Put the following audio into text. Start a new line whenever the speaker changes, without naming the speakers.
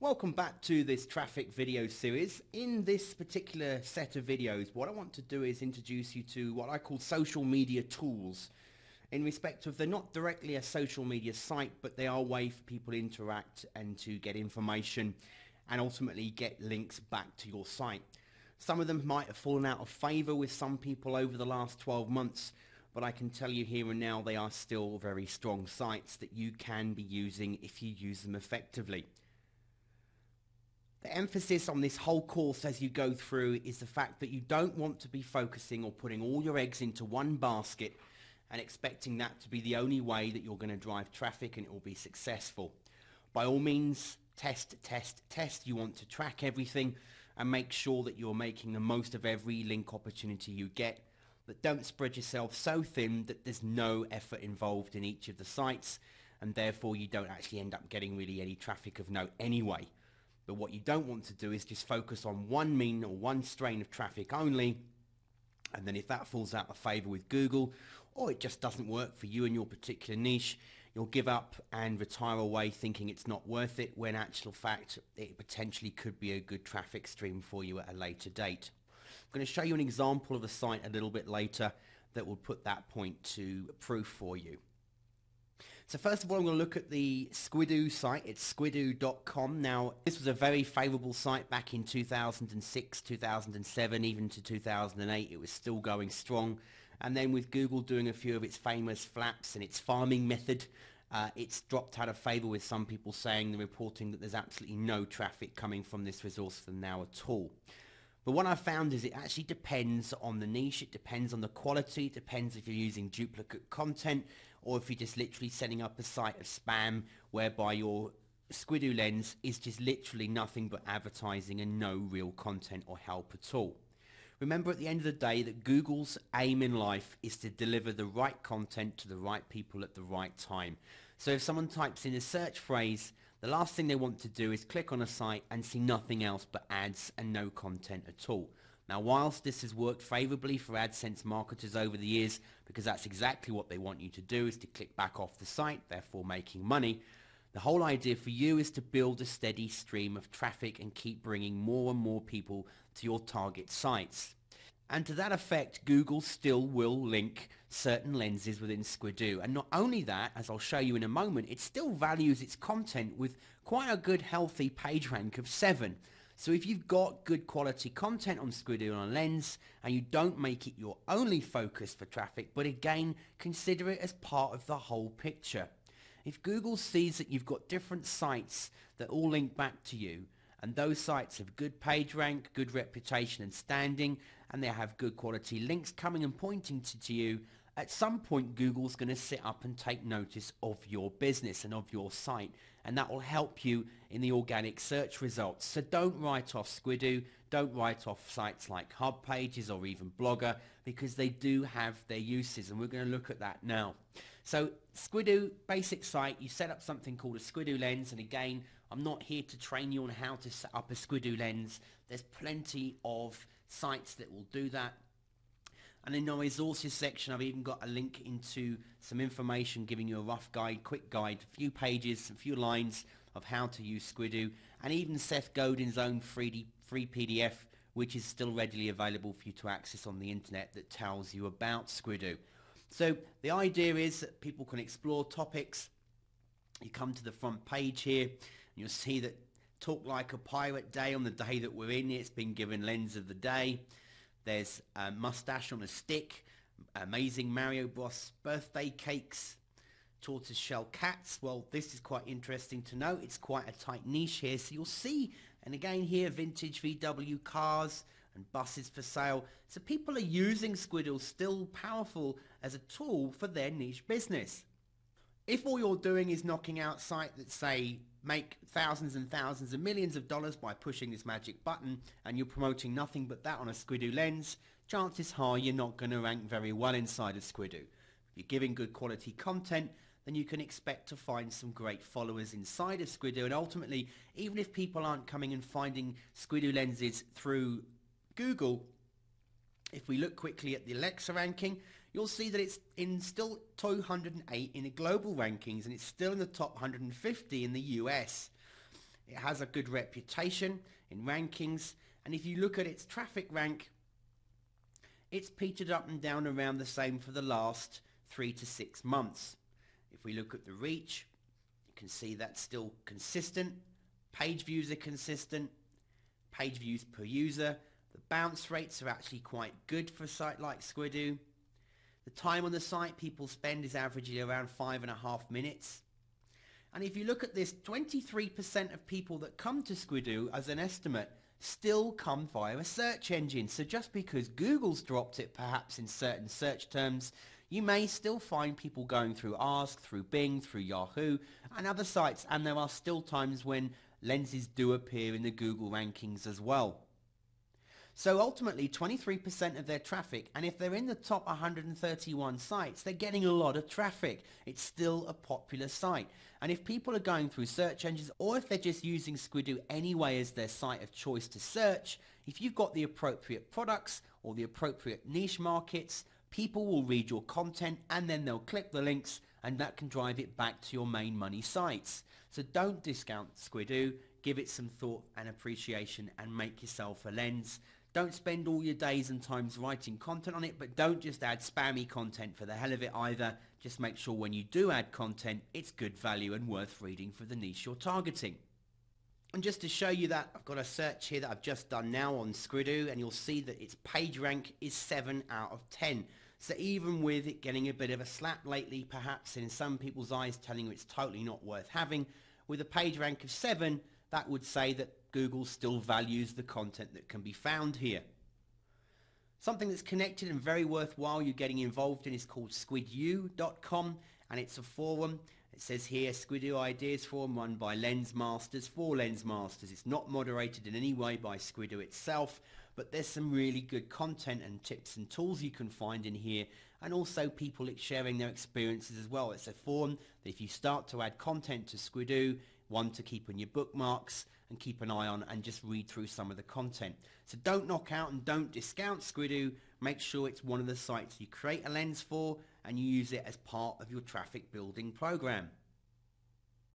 Welcome back to this traffic video series. In this particular set of videos, what I want to do is introduce you to what I call social media tools in respect of they're not directly a social media site, but they are a way for people to interact and to get information and ultimately get links back to your site. Some of them might have fallen out of favor with some people over the last 12 months, but I can tell you here and now they are still very strong sites that you can be using if you use them effectively. The emphasis on this whole course as you go through is the fact that you don't want to be focusing or putting all your eggs into one basket and expecting that to be the only way that you're going to drive traffic and it will be successful. By all means, test, test, test. You want to track everything and make sure that you're making the most of every link opportunity you get, but don't spread yourself so thin that there's no effort involved in each of the sites and therefore you don't actually end up getting really any traffic of note anyway. But what you don't want to do is just focus on one mean or one strain of traffic only, and then if that falls out of favor with Google or it just doesn't work for you and your particular niche, you'll give up and retire away thinking it's not worth it, when actual fact it potentially could be a good traffic stream for you at a later date. I'm going to show you an example of a site a little bit later that will put that point to proof for you. So first of all, I'm going to look at the Squidoo site. It's squidoo.com. Now, this was a very favorable site back in 2006, 2007, even to 2008. It was still going strong. And then with Google doing a few of its famous flaps and its farming method, it's dropped out of favor with some people saying and reporting that there's absolutely no traffic coming from this resource for them now at all. But what I've found is it actually depends on the niche, it depends on the quality, it depends if you're using duplicate content or if you're just literally setting up a site of spam whereby your Squidoo lens is just literally nothing but advertising and no real content or help at all. Remember at the end of the day that Google's aim in life is to deliver the right content to the right people at the right time. So if someone types in a search phrase, the last thing they want to do is click on a site and see nothing else but ads and no content at all. Now, whilst this has worked favorably for AdSense marketers over the years, because that's exactly what they want you to do, is to click back off the site, therefore making money, the whole idea for you is to build a steady stream of traffic and keep bringing more and more people to your target sites. And to that effect, Google still will link certain lenses within Squidoo. And not only that, as I'll show you in a moment, it still values its content with quite a good healthy page rank of 7. So if you've got good quality content on Squidoo on a lens and you don't make it your only focus for traffic, but again, consider it as part of the whole picture. If Google sees that you've got different sites that all link back to you, and those sites have good page rank, good reputation and standing, and they have good quality links coming and pointing to you, at some point Google's going to sit up and take notice of your business and of your site, and that will help you in the organic search results. So don't write off Squidoo, don't write off sites like Hub Pages or even Blogger, because they do have their uses, and we're going to look at that now. So Squidoo, basic site, you set up something called a Squidoo lens, and again, I'm not here to train you on how to set up a Squidoo lens. There's plenty of sites that will do that. And in the resources section, I've even got a link into some information giving you a rough guide, quick guide, a few pages, a few lines of how to use Squidoo, and even Seth Godin's own free PDF, which is still readily available for you to access on the internet, that tells you about Squidoo. So the idea is that people can explore topics. You come to the front page here, and you'll see that Talk Like a Pirate Day on the day that we're in. It's been given Lens of the Day. There's a mustache on a stick, amazing Mario Bros birthday cakes, tortoiseshell cats. Well, this is quite interesting to know. It's quite a tight niche here. So you'll see, and again here, vintage VW cars and buses for sale. So people are using Squidoo still powerful as a tool for their niche business. If all you're doing is knocking out sites that say make thousands and thousands and millions of dollars by pushing this magic button, and you're promoting nothing but that on a Squidoo lens, chances are you're not going to rank very well inside of Squidoo. If you're giving good quality content, then you can expect to find some great followers inside of Squidoo, and ultimately, even if people aren't coming and finding Squidoo lenses through Google, if we look quickly at the Alexa ranking, you'll see that it's in still 208 in the global rankings, and it's still in the top 150 in the US. It has a good reputation in rankings, and if you look at its traffic rank, it's petered up and down around the same for the last 3 to 6 months. If we look at the reach, you can see that's still consistent. Page views are consistent. Page views per user. The bounce rates are actually quite good for a site like Squidoo. The time on the site people spend is averaging around 5.5 minutes. And if you look at this, 23% of people that come to Squidoo as an estimate still come via a search engine. So just because Google's dropped it perhaps in certain search terms, you may still find people going through Ask, through Bing, through Yahoo and other sites, and there are still times when lenses do appear in the Google rankings as well. So ultimately 23% of their traffic, and if they're in the top 131 sites, they're getting a lot of traffic. It's still a popular site. And if people are going through search engines, or if they're just using Squidoo anyway as their site of choice to search, if you've got the appropriate products or the appropriate niche markets, people will read your content and then they'll click the links, and that can drive it back to your main money sites. So don't discount Squidoo, give it some thought and appreciation and make yourself a lens. Don't spend all your days and times writing content on it, but don't just add spammy content for the hell of it either. Just make sure when you do add content, it's good value and worth reading for the niche you're targeting. And just to show you that, I've got a search here that I've just done now on Squidoo, and you'll see that its page rank is 7 out of 10. So even with it getting a bit of a slap lately, perhaps in some people's eyes telling you it's totally not worth having, with a page rank of 7, that would say that Google still values the content that can be found here. Something that's connected and very worthwhile you're getting involved in is called squidu.com, and it's a forum. It says here, Squidoo Ideas Forum run by Lens Masters for Lens Masters. It's not moderated in any way by Squidoo itself, but there's some really good content and tips and tools you can find in here, and also people sharing their experiences as well. It's a forum that if you start to add content to Squidoo, one to keep on your bookmarks and keep an eye on and just read through some of the content. So don't knock out and don't discount Squidoo. Make sure it's one of the sites you create a lens for and you use it as part of your traffic building program.